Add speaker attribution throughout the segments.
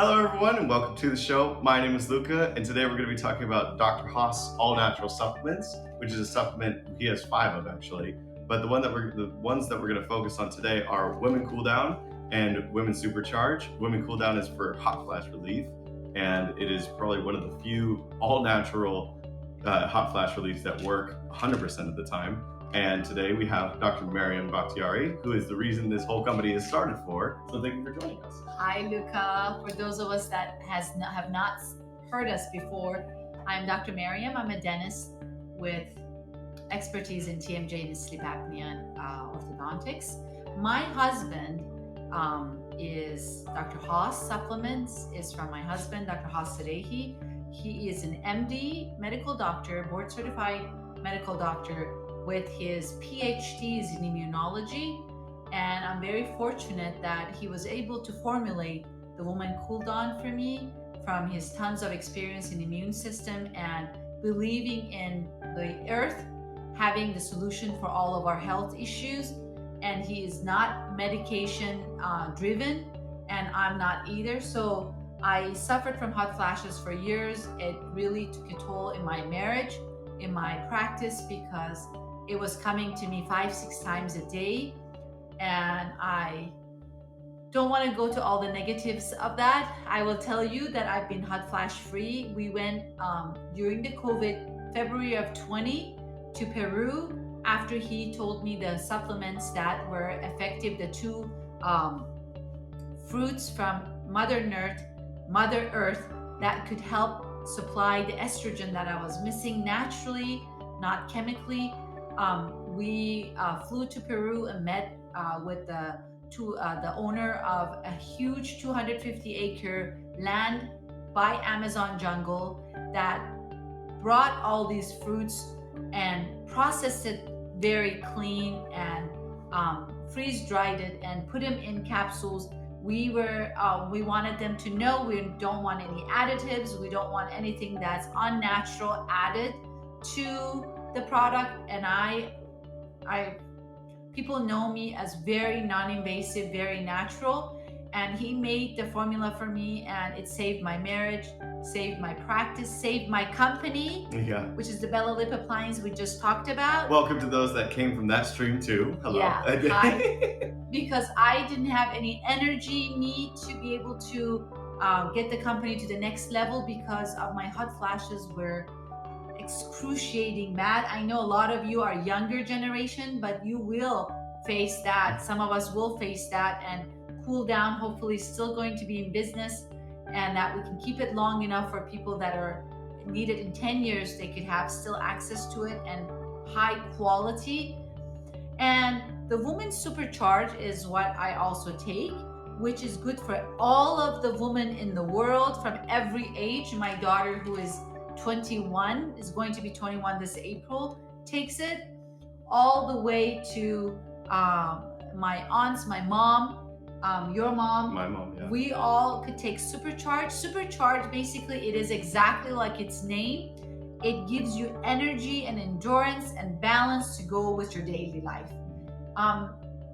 Speaker 1: Hello, everyone, and welcome to the show. My name is Luca, and today we're going to be talking about Dr. Haas All Natural Supplements, which is a supplement he has 5 of actually. But the ones that we're going to focus on today are Women Cool Down and Women Supercharge. Women Cool Down is for hot flash relief, and it is probably one of the few all natural hot flash reliefs that work 100% of the time. And today we have Dr. Mariam Bakhtiari, who is the reason this whole company is started for. So thank you for joining us.
Speaker 2: Hi, Luca. For those of us that have not heard us before, I'm Dr. Mariam. I'm a dentist with expertise in TMJ and sleep apnea and orthodontics. My husband is Dr. Haas Supplements, is from my husband, Dr. Haas Sadehi. He is an MD medical doctor, board certified medical doctor with his PhDs in immunology. And I'm very fortunate that he was able to formulate the Woman Cool Down for me from his tons of experience in immune system and believing in the earth having the solution for all of our health issues. And he is not medication driven, and I'm not either. So I suffered from hot flashes for years. It really took a toll in my marriage, in my practice, because it was coming to me 5-6 times a day. And I don't want to go to all the negatives of that. I will tell you that I've been hot flash free. We went during the COVID, February of 20, to Peru after he told me the supplements that were effective, the 2 fruits from Mother Earth that could help supply the estrogen that I was missing naturally, not chemically. We flew to Peru and met with the owner of a huge 250-acre land by Amazon jungle that brought all these fruits and processed it very clean and freeze dried it and put them in capsules. We wanted them to know we don't want any additives. We don't want anything that's unnatural added to the product. And people know me as very non-invasive, very natural. And he made the formula for me, and it saved my marriage, saved my practice, saved my company, which is the Bella Lip Appliance we just talked about.
Speaker 1: Welcome to those that came from that stream too. Hello.
Speaker 2: Yeah, because I didn't have any energy need to be able to get the company to the next level because of my hot flashes were excruciating bad. I know a lot of you are younger generation, but you will face that. Some of us will face that, and Cool Down hopefully still going to be in business, and that we can keep it long enough for people that are needed in 10 years, they could have still access to it and high quality. And the Woman Supercharge is what I also take, which is good for all of the women in the world from every age. My daughter, who is 21, is going to be 21 this April, takes it, all the way to my aunts, my mom, your mom,
Speaker 1: my mom. Yeah.
Speaker 2: We all could take Supercharge. Supercharge, basically, it is exactly like its name. It gives you energy and endurance and balance to go with your daily life.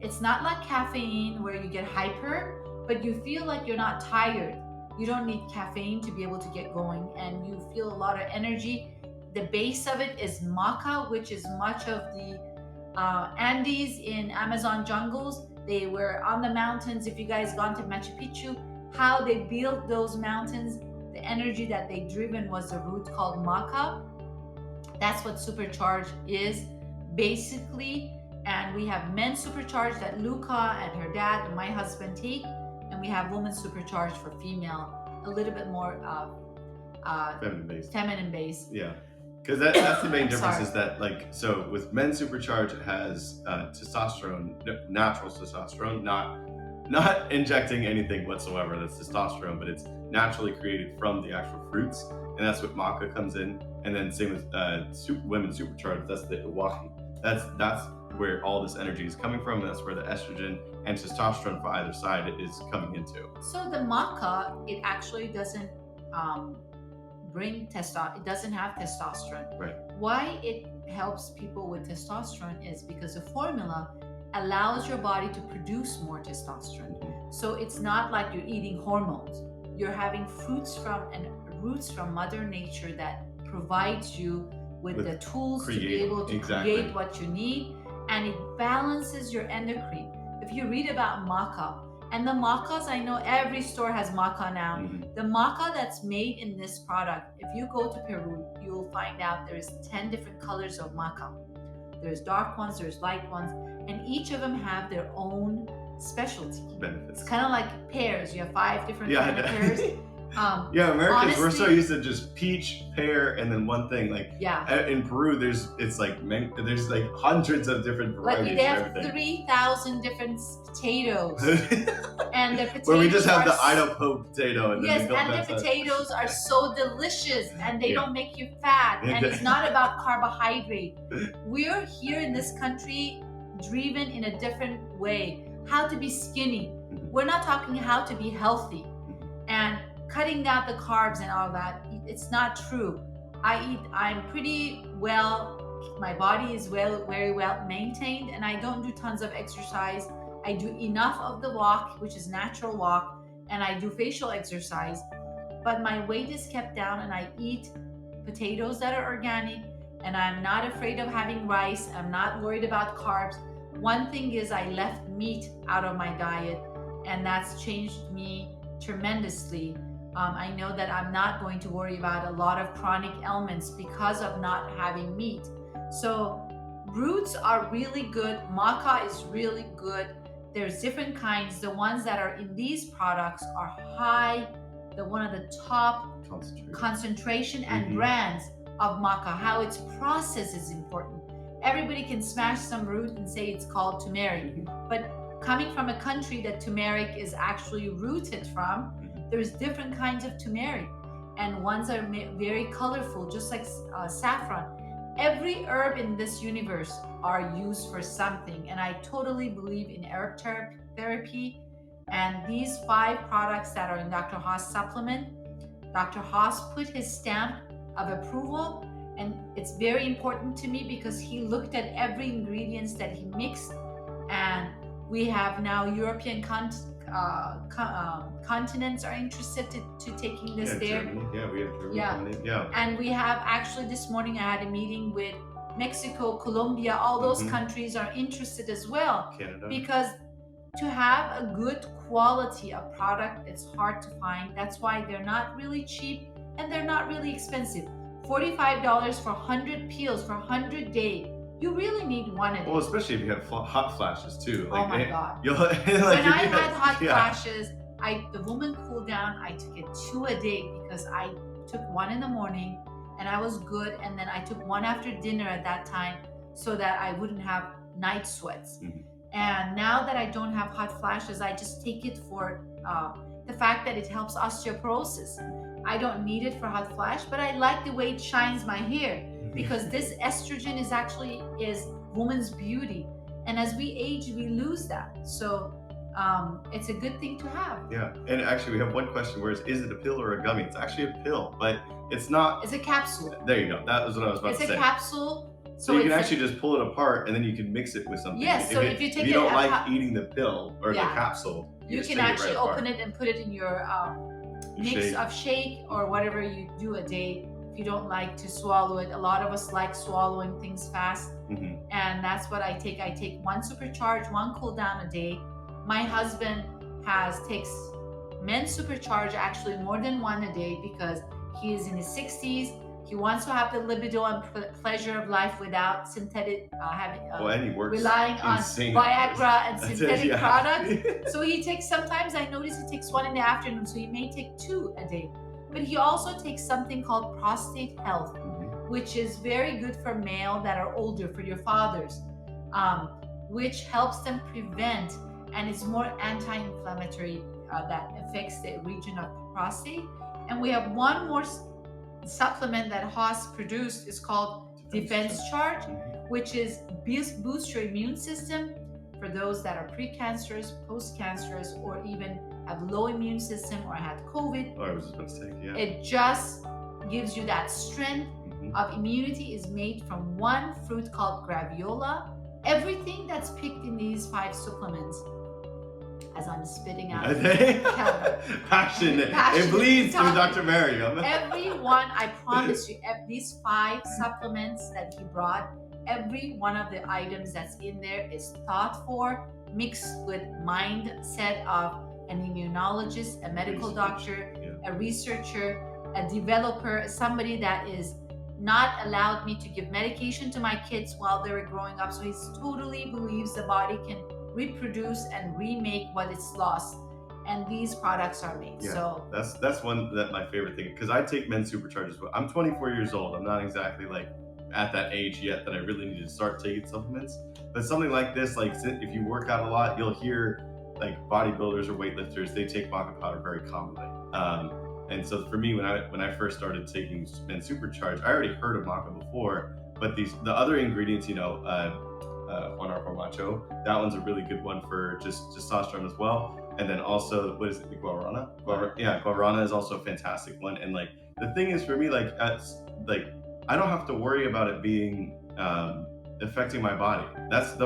Speaker 2: It's not like caffeine where you get hyper, but you feel like you're not tired. You don't need caffeine to be able to get going, and you feel a lot of energy. The base of it is maca, which is much of the Andes in Amazon jungles. They were on the mountains. If you guys gone to Machu Picchu, how they built those mountains, the energy that they driven was a root called maca. That's what Supercharge is basically. And we have Men Supercharge that Luca and her dad and my husband take. And we have Woman Supercharge for female, a little bit more feminine based.
Speaker 1: Yeah, because that's the main difference is that so with Men Supercharge, it has testosterone, natural testosterone, not injecting anything whatsoever. That's testosterone, but it's naturally created from the actual fruits, and that's what maca comes in. And then same with Women Supercharge, that's the iwaki. That's where all this energy is coming from. That's where the estrogen and testosterone for either side is coming into.
Speaker 2: So the maca, it actually doesn't bring testosterone. It doesn't have testosterone.
Speaker 1: Right.
Speaker 2: Why it helps people with testosterone is because the formula allows your body to produce more testosterone. So it's not like you're eating hormones. you're having fruits from and roots from Mother Nature that provides you with the tools to be able to create what you need, and it balances your endocrine. If you read about maca, and the macas, I know every store has maca now. The maca that's made in this product, if you go to Peru, you will find out there's 10 different colors of maca. There's dark ones, there's light ones, and each of them have their own specialty.
Speaker 1: Benefits.
Speaker 2: It's kind of like pears. You have 5 different kind of pears.
Speaker 1: Americans,
Speaker 2: honestly,
Speaker 1: we're so used to just peach, pear, and then one thing. Like in Peru, there's like hundreds of different varieties.
Speaker 2: Like they have 3,000 different potatoes, and the potatoes.
Speaker 1: Where we just have the Idaho potato, and
Speaker 2: yes, and the potatoes are so delicious, and they don't make you fat, and it's not about carbohydrate. We're here in this country, driven in a different way. How to be skinny. We're not talking how to be healthy, and cutting out the carbs and all that. It's not true. I'm pretty well, my body is very well maintained, and I don't do tons of exercise. I do enough of the walk, which is natural walk, and I do facial exercise, but my weight is kept down, and I eat potatoes that are organic, and I'm not afraid of having rice. I'm not worried about carbs. One thing is I left meat out of my diet, and that's changed me tremendously. I know that I'm not going to worry about a lot of chronic ailments because of not having meat. So roots are really good. Maca is really good. There's different kinds. The ones that are in these products are high, one of the top concentration and brands of maca. How it's processed is important. Everybody can smash some root and say it's called turmeric, but coming from a country that turmeric is actually rooted from, there's different kinds of turmeric, and ones are very colorful, just like saffron. Every herb in this universe are used for something, and I totally believe in herb therapy. And these 5 products that are in Dr. Haas supplement, Dr. Haas put his stamp of approval, and it's very important to me because he looked at every ingredients that he mixed, and we have now European continents are interested to taking this there.
Speaker 1: Germany. Yeah, we have Germany.
Speaker 2: And we have actually this morning I had a meeting with Mexico, Colombia, all those countries are interested as well.
Speaker 1: Canada.
Speaker 2: Because to have a good quality of product, it's hard to find. That's why they're not really cheap and they're not really expensive. $45 for 100 peels for 100 days. You really need one a day.
Speaker 1: Well, especially if you have hot flashes too.
Speaker 2: Like, oh my God.
Speaker 1: When
Speaker 2: I had hot flashes, the woman cooled down. I took it 2 a day because I took 1 in the morning and I was good. And then I took 1 after dinner at that time so that I wouldn't have night sweats. And now that I don't have hot flashes, I just take it for the fact that it helps osteoporosis. I don't need it for hot flash, but I like the way it shines my hair. Because this estrogen is woman's beauty, and as we age we lose that, so it's a good thing to have.
Speaker 1: And actually we have one question, where is it a pill or a gummy? It's actually a pill, but it's not.
Speaker 2: It's a capsule.
Speaker 1: There you go, that was what I was about to say.
Speaker 2: It's a capsule,
Speaker 1: so you can actually just pull it apart and then you can mix it with something.
Speaker 2: Yes, so if you take
Speaker 1: you don't like eating the pill or the capsule,
Speaker 2: you can actually open it and put it in your mix of shake or whatever you do a day. If you don't like to swallow it, a lot of us like swallowing things fast, and that's what I take. I take 1 supercharge, 1 cool down a day. My husband takes men's supercharge actually more than 1 a day because he is in his 60s. He wants to have the libido and pleasure of life without synthetic
Speaker 1: and he works
Speaker 2: relying on Viagra and synthetic products. So he takes, sometimes I notice he takes 1 in the afternoon, so he may take 2 a day. But he also takes something called Prostate Health, which is very good for male that are older, for your fathers, which helps them prevent, and it's more anti-inflammatory that affects the region of the prostate. And we have one more supplement that Haas produced, is called Defense Charge, which is boost your immune system for those that are precancerous, post-cancerous, or even have low immune system or had COVID.
Speaker 1: I was just going to say,
Speaker 2: It just gives you that strength of immunity. Is made from one fruit called graviola. Everything that's picked in these 5 supplements as I'm spitting out.
Speaker 1: Passion. It
Speaker 2: Passionate
Speaker 1: bleeds through
Speaker 2: talking.
Speaker 1: Dr. Mariam.
Speaker 2: Everyone, I promise you, these 5 supplements that he brought, every one of the items that's in there is thought for, mixed with mindset of an immunologist, a medical doctor, a researcher, a developer, somebody that is not allowed me to give medication to my kids while they were growing up. So he totally believes the body can reproduce and remake what it's lost. And these products are made.
Speaker 1: Yeah,
Speaker 2: So
Speaker 1: that's one that my favorite thing, because I take Men Supercharge as well. I'm 24 years old. I'm not exactly like at that age yet that I really need to start taking supplements. But something like this, like if you work out a lot, you'll hear like bodybuilders or weightlifters, they take maca powder very commonly. And so for me, when I first started taking Men Supercharge, I already heard of maca before, but the other ingredients, Juan Arco Macho, that one's a really good one for just testosterone as well. And then also, what is it, guarana? Guarana is also a fantastic one. And like the thing is for me, like I don't have to worry about it being affecting my body. That's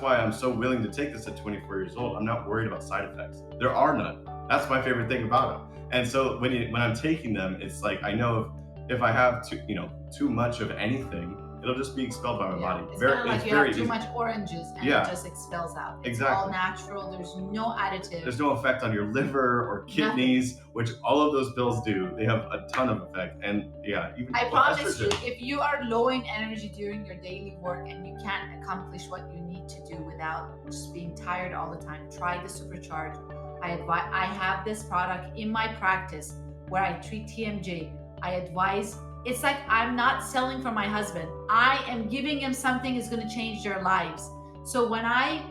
Speaker 1: why I'm so willing to take this at 24 years old. I'm not worried about side effects. There are none. That's my favorite thing about them. And so when I'm taking them, it's like I know if I have too much of anything, it'll just be expelled by my body.
Speaker 2: It's kind of like you have too
Speaker 1: easy.
Speaker 2: much oranges and
Speaker 1: Yeah.
Speaker 2: it just expels out. It's
Speaker 1: Exactly.
Speaker 2: all natural. There's no additive.
Speaker 1: There's no effect on your liver or kidneys, which all of those pills do. They have a ton of effect. And yeah, even
Speaker 2: I promise you,
Speaker 1: estrogen.
Speaker 2: if you are low in energy during your daily work and you can't accomplish what you need to do without just being tired all the time, try the Supercharge. I have this product in my practice where I treat TMJ. I advise. It's like I'm not selling for my husband. I am giving him something that's going to change their lives. So when I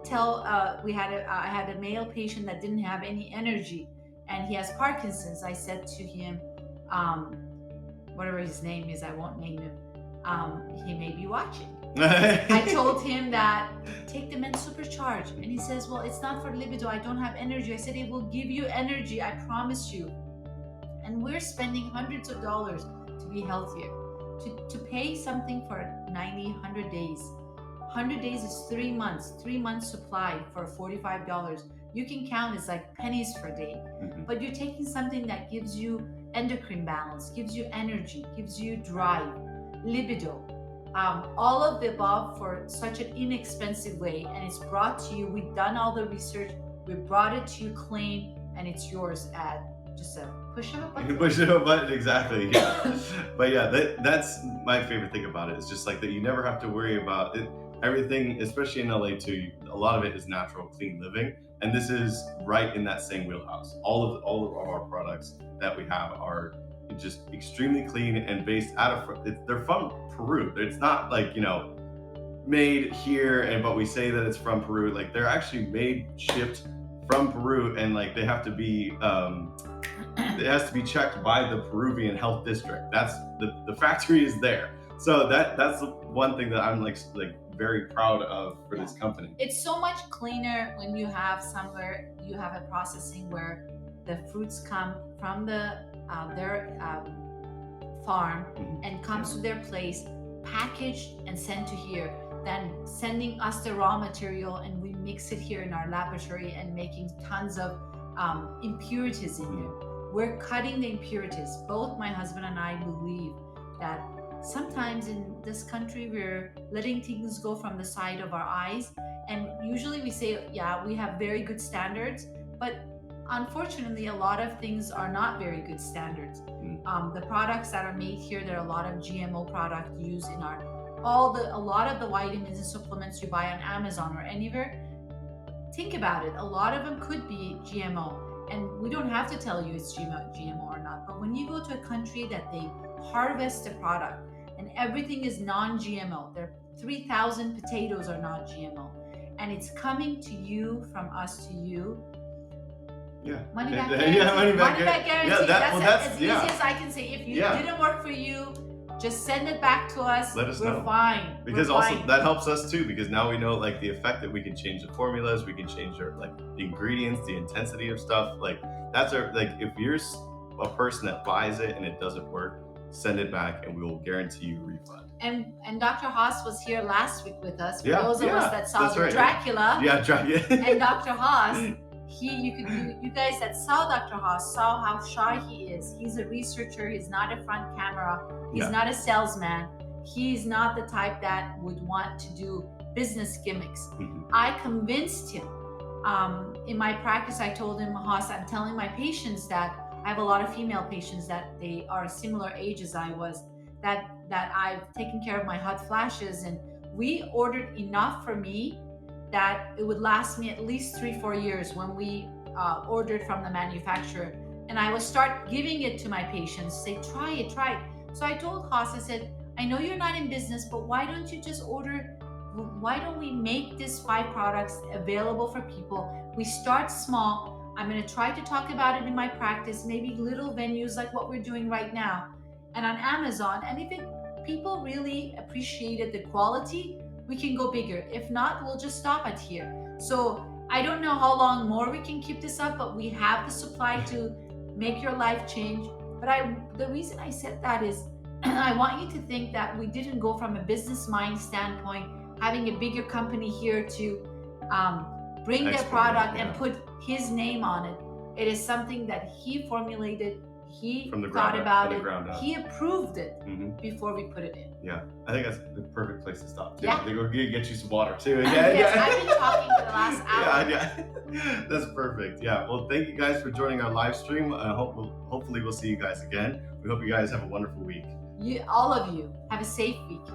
Speaker 2: tell, I had a male patient that didn't have any energy and he has Parkinson's. I said to him, whatever his name is, I won't name him. He may be watching. I told him that take the Men Supercharge. And he says, well, it's not for libido. I don't have energy. I said, it will give you energy. I promise you. And we're spending hundreds of dollars to be healthier. To pay something for 90, 100 days. 100 days is 3 months. 3 months supply for $45. You can count it's like pennies per day.
Speaker 1: Mm-hmm.
Speaker 2: But you're taking something that gives you endocrine balance, gives you energy, gives you drive, libido. All of the above for such an inexpensive way, and it's brought to you. We've done all the research, we brought it to you clean, and it's yours at just a push of a button.
Speaker 1: Push of a button, exactly. Yeah. But yeah, that's my favorite thing about it. It's just like that you never have to worry about it. Everything, especially in LA too, a lot of it is natural, clean living, and this is right in that same wheelhouse. All of our products that we have are just extremely clean and based they're from Peru. It's not like made here but we say that it's from Peru. Like they're actually shipped from Peru, and like they have to be it has to be checked by the Peruvian health district. That's the factory is there. So that's the one thing that I'm like very proud of for this company.
Speaker 2: It's so much cleaner when you have a processing where the fruits come from their farm and comes to their place, packaged and sent to here, than sending us the raw material and we mix it here in our laboratory and making tons of impurities in there. We're cutting the impurities. Both my husband and I believe that sometimes in this country we're letting things go from the side of our eyes, and usually we say, yeah, we have very good standards, but unfortunately a lot of things are not very good standards. The products that are made here, there are a lot of GMO products used in a lot of the vitamins and supplements you buy on Amazon or anywhere. Think about it, a lot of them could be GMO, and we don't have to tell you it's GMO or not, but when you go to a country that they harvest the product and everything is non-GMO, there 3,000 potatoes are non-GMO, and it's coming to you from us to you.
Speaker 1: Yeah.
Speaker 2: Money back guarantee.
Speaker 1: Yeah, money back
Speaker 2: guarantee.
Speaker 1: Yeah,
Speaker 2: that's as easy as I can say. If you didn't work for you, just send it back to us.
Speaker 1: Let us
Speaker 2: We're
Speaker 1: know.
Speaker 2: fine.
Speaker 1: Because
Speaker 2: We're
Speaker 1: also
Speaker 2: fine.
Speaker 1: that helps us too, because now we know like the effect that we can change the formulas, we can change the ingredients, the intensity of stuff. Like that's if you're a person that buys it and it doesn't work, send it back and we will guarantee you a refund.
Speaker 2: And Dr. Haas was here last week with us. For
Speaker 1: Yeah,
Speaker 2: those of us that saw
Speaker 1: that's right.
Speaker 2: Dracula.
Speaker 1: Yeah, Dracula.
Speaker 2: And Dr. Haas You guys that saw Dr. Haas saw how shy he is. He's a researcher. He's not a front camera. He's
Speaker 1: Yeah.
Speaker 2: not a salesman. He's not the type that would want to do business gimmicks.
Speaker 1: Mhm.
Speaker 2: I convinced him. In my practice, I told him, Haas, I'm telling my patients that I have a lot of female patients that they are similar age as I was, that I've taken care of my hot flashes, and we ordered enough for me that it would last me at least 3-4 years when we ordered from the manufacturer. And I would start giving it to my patients, say, try it. So I told Haas, I said, I know you're not in business, but why don't you just order? Why don't we make these 5 products available for people? We start small. I'm going to try to talk about it in my practice, maybe little venues like what we're doing right now, and on Amazon. And if people really appreciated the quality, we can go bigger. If not, we'll just stop it here. So I don't know how long more we can keep this up, but we have the supply to make your life change. But the reason I said that is I want you to think that we didn't go from a business mind standpoint, having a bigger company here to bring their
Speaker 1: Export it,
Speaker 2: product
Speaker 1: yeah.
Speaker 2: and put his name on it. It is something that he formulated. He
Speaker 1: From the
Speaker 2: thought
Speaker 1: ground up,
Speaker 2: about
Speaker 1: from the
Speaker 2: it.
Speaker 1: ground up.
Speaker 2: He approved it
Speaker 1: Mhm.
Speaker 2: before we put it in.
Speaker 1: Yeah, I think that's the perfect place to stop too.
Speaker 2: Yeah.
Speaker 1: I think we're gonna get you some water too.
Speaker 2: Yes, I've been talking for the last hour.
Speaker 1: Yeah. That's perfect. Yeah. Well, thank you guys for joining our live stream. Hopefully we'll see you guys again. We hope you guys have a wonderful week.
Speaker 2: All of you have a safe week.